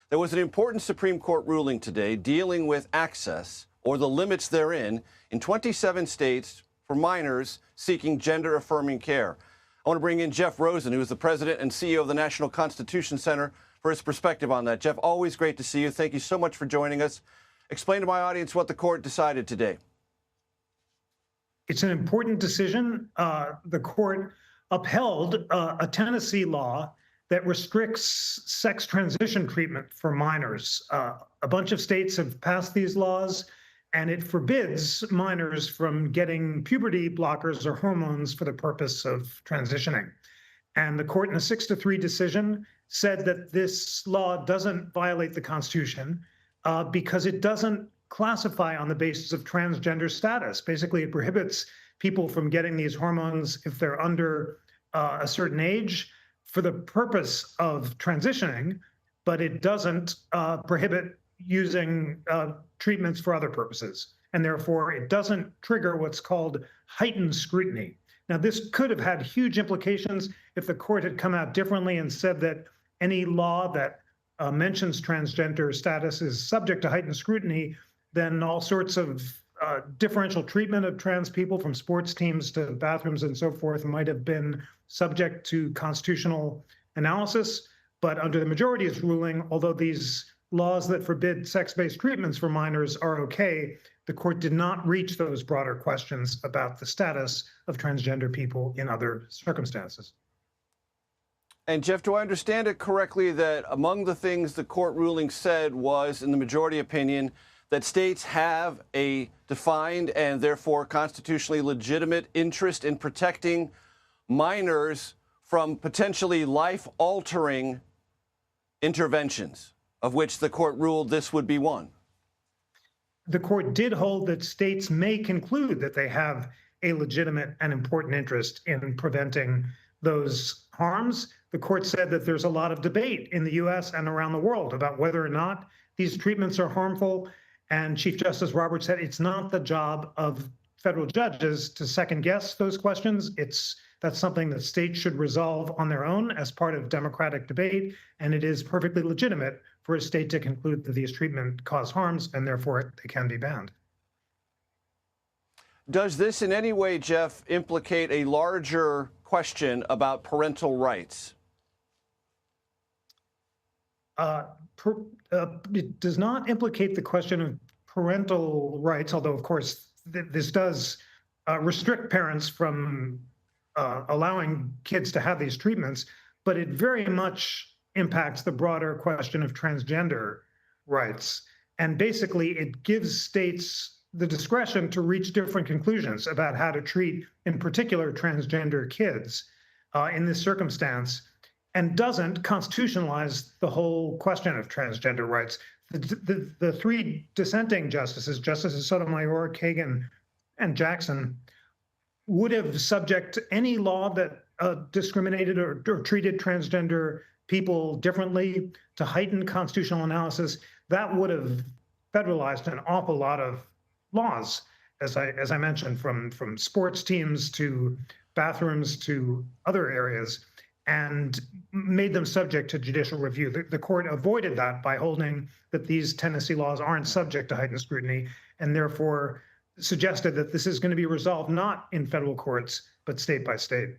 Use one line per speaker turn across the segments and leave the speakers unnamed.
There was an important Supreme Court ruling today dealing with access or the limits therein in 27 states for minors seeking gender-affirming care. I want to bring in Jeff Rosen, who is the president and CEO of the National Constitution Center, for his perspective on that. Jeff, always great to see you. Thank you so much for joining us. Explain to my audience what the court decided today.
It's an important decision. The court upheld a Tennessee law that restricts sex transition treatment for minors. A bunch of states have passed these laws, and it forbids minors from getting puberty blockers or hormones for the purpose of transitioning. And the court, in a 6-3 decision, said that this law doesn't violate the Constitution because it doesn't classify on the basis of transgender status. Basically, it prohibits people from getting these hormones if they're under a certain age for the purpose of transitioning, but it doesn't prohibit using treatments for other purposes. And therefore, it doesn't trigger what's called heightened scrutiny. Now, this could have had huge implications if the court had come out differently and said that any law that mentions transgender status is subject to heightened scrutiny. Then all sorts of differential treatment of trans people, from sports teams to bathrooms and so forth, might have been subject to constitutional analysis. But under the majority's ruling, although these laws that forbid sex-based treatments for minors are okay, the court did not reach those broader questions about the status of transgender people in other circumstances.
And Jeff, do I understand it correctly that among the things the court ruling said was, in the majority opinion, that states have a defined and therefore constitutionally legitimate interest in protecting minors from potentially life-altering interventions, of which the court ruled this would be one?
The court did hold that states may conclude that they have a legitimate and important interest in preventing those harms. The court said that there's a lot of debate in the U.S. and around the world about whether or not these treatments are harmful. And Chief Justice Roberts said it's not the job of federal judges to second guess those questions. That's something that states should resolve on their own as part of democratic debate. And it is perfectly legitimate for a state to conclude that these treatments cause harms and therefore they can be banned.
Does this in any way, Jeff, implicate a larger question about parental rights?
It does not implicate the question of parental rights, although, of course, this does restrict parents from allowing kids to have these treatments, but it very much impacts the broader question of transgender rights. And basically, it gives states the discretion to reach different conclusions about how to treat, in particular, transgender kids in this circumstance, and doesn't constitutionalize the whole question of transgender rights. The three dissenting justices, Justices Sotomayor, Kagan, and Jackson, would have subject any law that discriminated or treated transgender people differently to heightened constitutional analysis. That would have federalized an awful lot of laws, as I mentioned, from sports teams to bathrooms to other areas, and made them subject to judicial review. The court avoided that by holding that these Tennessee laws aren't subject to heightened scrutiny, and therefore suggested that this is going to be resolved not in federal courts, but state by state.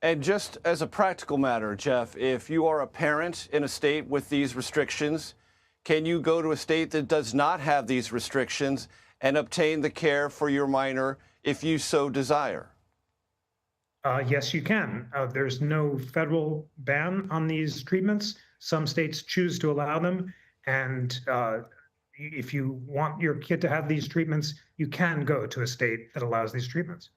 And just as a practical matter, Jeff, if you are a parent in a state with these restrictions, can you go to a state that does not have these restrictions and obtain the care for your minor if you so desire?
Yes, you can. There's no federal ban on these treatments. Some states choose to allow them. And if you want your kid to have these treatments, you can go to a state that allows these treatments.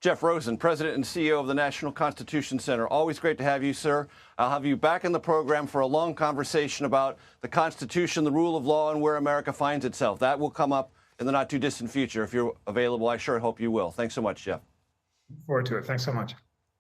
Jeff Rosen, President and CEO of the National Constitution Center. Always great to have you, sir. I'll have you back in the program for a long conversation about the Constitution, the rule of law, and where America finds itself. That will come up in the not-too-distant future. If you're available, I sure hope you will. Thanks so much, Jeff.
Look forward to it. Thanks so much.